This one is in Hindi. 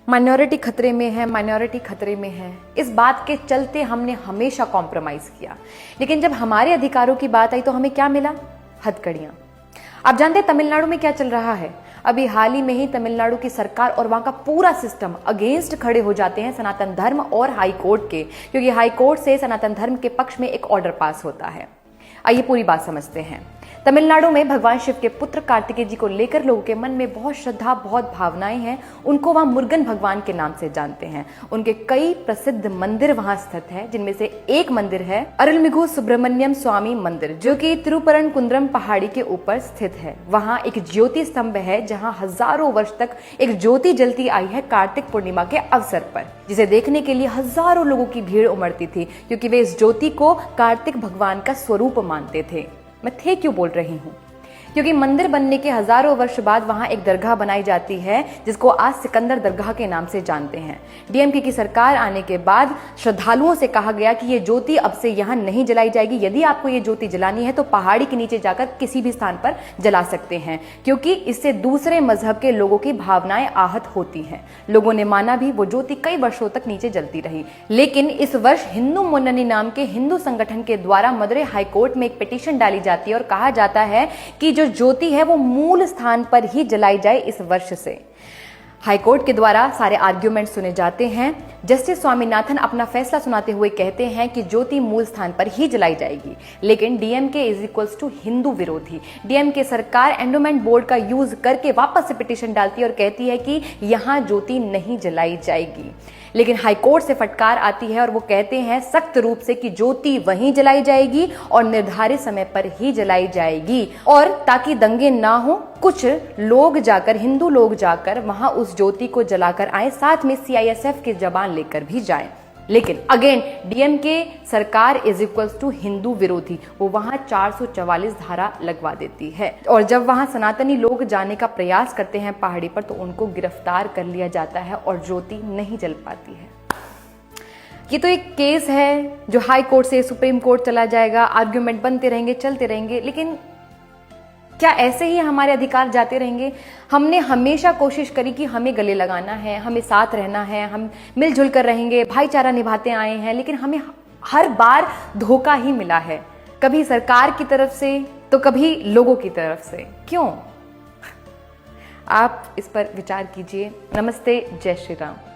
माइनॉरिटी खतरे में है, माइनॉरिटी खतरे में है। इस बात के चलते हमने हमेशा कॉम्प्रोमाइज किया, लेकिन जब हमारे अधिकारों की बात आई तो हमें क्या मिला? हथकड़ियां। आप जानते हैं तमिलनाडु में क्या चल रहा है? अभी हाल ही में ही तमिलनाडु की सरकार और वहां का पूरा सिस्टम अगेंस्ट खड़े हो जाते हैं सनातन धर्म और हाई कोर्ट के, क्योंकि हाई कोर्ट से सनातन धर्म के पक्ष में एक ऑर्डर पास होता है। आइए पूरी बात समझते हैं। तमिलनाडु में भगवान शिव के पुत्र कार्तिकेय जी को लेकर लोगों के मन में बहुत श्रद्धा, बहुत भावनाएं हैं। उनको वहां मुरुगन भगवान के नाम से जानते हैं। उनके कई प्रसिद्ध मंदिर वहां स्थित है, जिनमें से एक मंदिर है अरुलमिगु सुब्रमण्यम स्वामी मंदिर, जो कि तिरुपरनकुंद्रम पहाड़ी के ऊपर स्थित है। वहां एक ज्योति स्तंभ है जहां हजारों वर्ष तक एक ज्योति जलती आई है कार्तिक पूर्णिमा के अवसर पर, जिसे देखने के लिए हजारों लोगों की भीड़ उमड़ती थी, क्योंकि वे इस ज्योति को कार्तिक भगवान का स्वरूप मानते थे। मैं क्यों बोल रही हूं? क्योंकि मंदिर बनने के हजारों वर्ष बाद वहां एक दरगाह बनाई जाती है, जिसको आज सिकंदर दरगाह के नाम से जानते हैं। डीएमके की सरकार आने के बाद श्रद्धालुओं से कहा गया कि ये ज्योति अब से यहां नहीं जलाई जाएगी। यदि आपको ये ज्योति जलानी है तो पहाड़ी के नीचे जाकर किसी भी स्थान पर जला सकते हैं, क्योंकि इससे दूसरे मजहब के लोगों की भावनाएं आहत होती हैं। लोगों ने माना भी, वो ज्योति कई वर्षों तक नीचे जलती रही। लेकिन इस वर्ष हिंदू मुन्ननी नाम के हिंदू संगठन के द्वारा मदुरै हाईकोर्ट में एक पिटीशन डाली जाती है और कहा जाता है कि जो ज्योति है वो मूल स्थान पर ही जलाई जाए इस वर्ष से। हाईकोर्ट के द्वारा सारे आर्ग्यूमेंट सुने जाते हैं। जस्टिस स्वामीनाथन अपना फैसला सुनाते हुए कहते हैं कि ज्योति मूल स्थान पर ही जलाई जाएगी, लेकिन DMK is equals to Hindu विरोधी। डीएमके सरकार एंडोमेंट बोर्ड का यूज करके वापस से पिटीशन डालती है और कहती है कि यहां ज्योति नहीं जलाई जाएगी। लेकिन हाईकोर्ट से फटकार आती है और वो कहते हैं सख्त रूप से कि ज्योति वहीं जलाई जाएगी और निर्धारित समय पर ही जलाई जाएगी। और ताकि दंगे ना हो, कुछ लोग जाकर, हिंदू लोग जाकर वहां उस ज्योति को जलाकर आए, साथ में सीआईएसएफ के जवान लेकर भी जाएं। लेकिन अगेन डीएमके सरकार इज इक्वल्स टू हिंदू विरोधी। वो वहां 444 धारा लगवा देती है, और जब वहां सनातनी लोग जाने का प्रयास करते हैं पहाड़ी पर तो उनको गिरफ्तार कर लिया जाता है और ज्योति नहीं जल पाती है। ये तो एक केस है जो हाई कोर्ट से सुप्रीम कोर्ट चला जाएगा, आर्ग्यूमेंट बनते रहेंगे, चलते रहेंगे, लेकिन क्या ऐसे ही हमारे अधिकार जाते रहेंगे? हमने हमेशा कोशिश करी कि हमें गले लगाना है, हमें साथ रहना है, हम मिलजुल कर रहेंगे, भाईचारा निभाते आए हैं, लेकिन हमें हर बार धोखा ही मिला है, कभी सरकार की तरफ से तो कभी लोगों की तरफ से। क्यों? आप इस पर विचार कीजिए। नमस्ते, जय श्री राम।